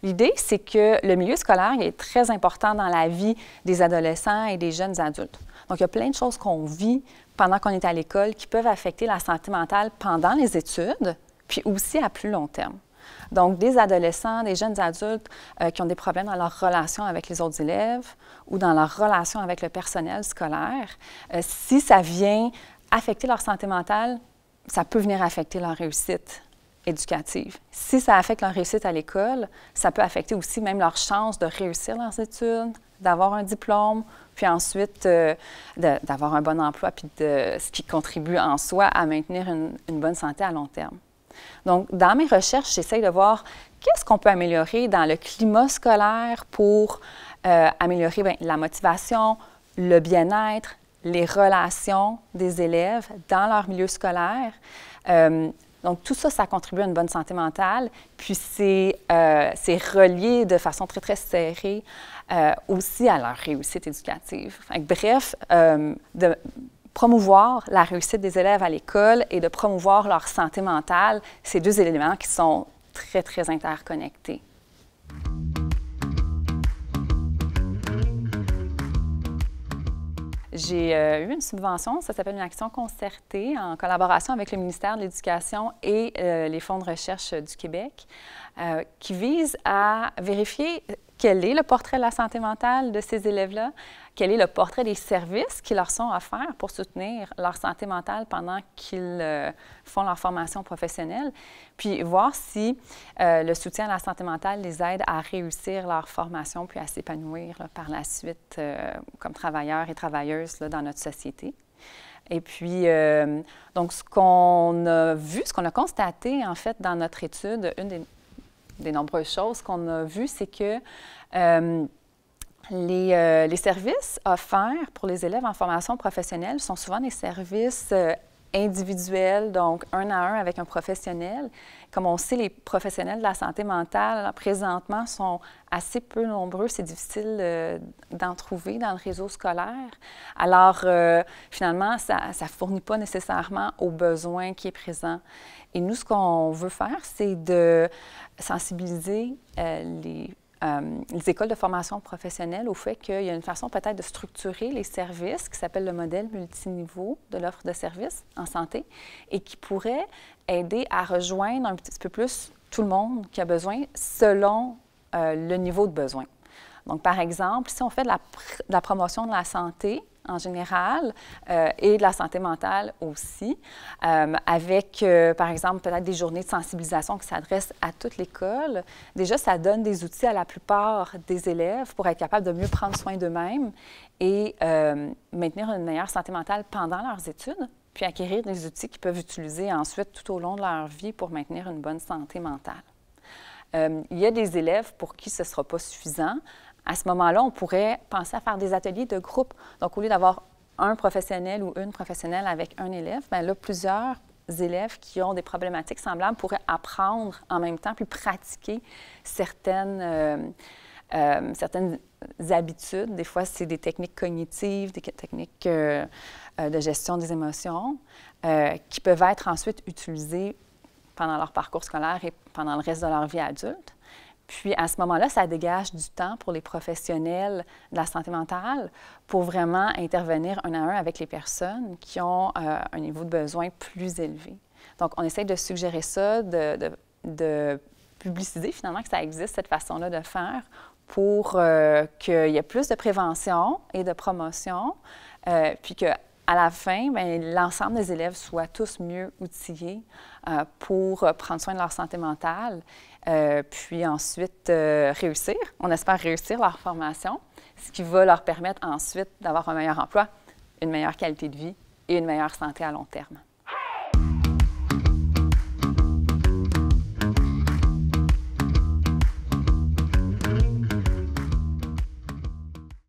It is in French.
L'idée, c'est que le milieu scolaire il est très important dans la vie des adolescents et des jeunes adultes. Donc, il y a plein de choses qu'on vit pendant qu'on est à l'école qui peuvent affecter la santé mentale pendant les études, puis aussi à plus long terme. Donc, des adolescents, des jeunes adultes qui ont des problèmes dans leur relation avec les autres élèves ou dans leur relation avec le personnel scolaire, si ça vient affecter leur santé mentale, ça peut venir affecter leur réussite éducative. Si ça affecte leur réussite à l'école, ça peut affecter aussi même leur chance de réussir leurs études, d'avoir un diplôme, puis ensuite d'avoir un bon emploi, puis ce qui contribue en soi à maintenir une bonne santé à long terme. Donc, dans mes recherches, j'essaie de voir qu'est-ce qu'on peut améliorer dans le climat scolaire pour améliorer la motivation, le bien-être, les relations des élèves dans leur milieu scolaire. Donc, tout ça, ça contribue à une bonne santé mentale. Puis, c'est relié de façon très, très serrée aussi à leur réussite éducative. Bref, de promouvoir la réussite des élèves à l'école et de promouvoir leur santé mentale, c'est deux éléments qui sont très, très interconnectés. J'ai eu une subvention, ça s'appelle une action concertée en collaboration avec le ministère de l'Éducation et les fonds de recherche du Québec qui vise à vérifier quel est le portrait de la santé mentale de ces élèves-là, quel est le portrait des services qui leur sont offerts pour soutenir leur santé mentale pendant qu'ils font leur formation professionnelle, puis voir si le soutien à la santé mentale les aide à réussir leur formation puis à s'épanouir par la suite comme travailleurs et travailleuses là, dans notre société. Et puis, donc, ce qu'on a vu, ce qu'on a constaté, en fait, dans notre étude, une des nombreuses choses qu'on a vues, c'est que les services offerts pour les élèves en formation professionnelle sont souvent des services individuels, donc un à un avec un professionnel. Comme on sait, les professionnels de la santé mentale, présentement, sont assez peu nombreux. C'est difficile d'en trouver dans le réseau scolaire. Alors, finalement, ça ne fournit pas nécessairement aux besoins qui est présent. Et nous, ce qu'on veut faire, c'est de sensibiliser les écoles de formation professionnelle au fait qu'il y a une façon peut-être de structurer les services qui s'appelle le modèle multiniveau de l'offre de services en santé et qui pourrait aider à rejoindre un petit peu plus tout le monde qui a besoin selon le niveau de besoin. Donc, par exemple, si on fait de la promotion de la santé en général et de la santé mentale aussi, avec, par exemple, peut-être des journées de sensibilisation qui s'adressent à toute l'école. Déjà, ça donne des outils à la plupart des élèves pour être capables de mieux prendre soin d'eux-mêmes et maintenir une meilleure santé mentale pendant leurs études, puis acquérir des outils qu'ils peuvent utiliser ensuite tout au long de leur vie pour maintenir une bonne santé mentale. Il y a des élèves pour qui ce ne sera pas suffisant. À ce moment-là, on pourrait penser à faire des ateliers de groupe. Donc, au lieu d'avoir un professionnel ou une professionnelle avec un élève, bien là, plusieurs élèves qui ont des problématiques semblables pourraient apprendre en même temps puis pratiquer certaines habitudes. Des fois, c'est des techniques cognitives, des techniques de gestion des émotions qui peuvent être ensuite utilisées pendant leur parcours scolaire et pendant le reste de leur vie adulte. Puis, à ce moment-là, ça dégage du temps pour les professionnels de la santé mentale pour vraiment intervenir un à un avec les personnes qui ont un niveau de besoin plus élevé. Donc, on essaie de suggérer ça, de publiciser finalement que ça existe, cette façon-là de faire pour qu'il y ait plus de prévention et de promotion, puis qu'à la fin, l'ensemble des élèves soient tous mieux outillés pour prendre soin de leur santé mentale, puis ensuite réussir. On espère réussir leur formation, ce qui va leur permettre ensuite d'avoir un meilleur emploi, une meilleure qualité de vie et une meilleure santé à long terme.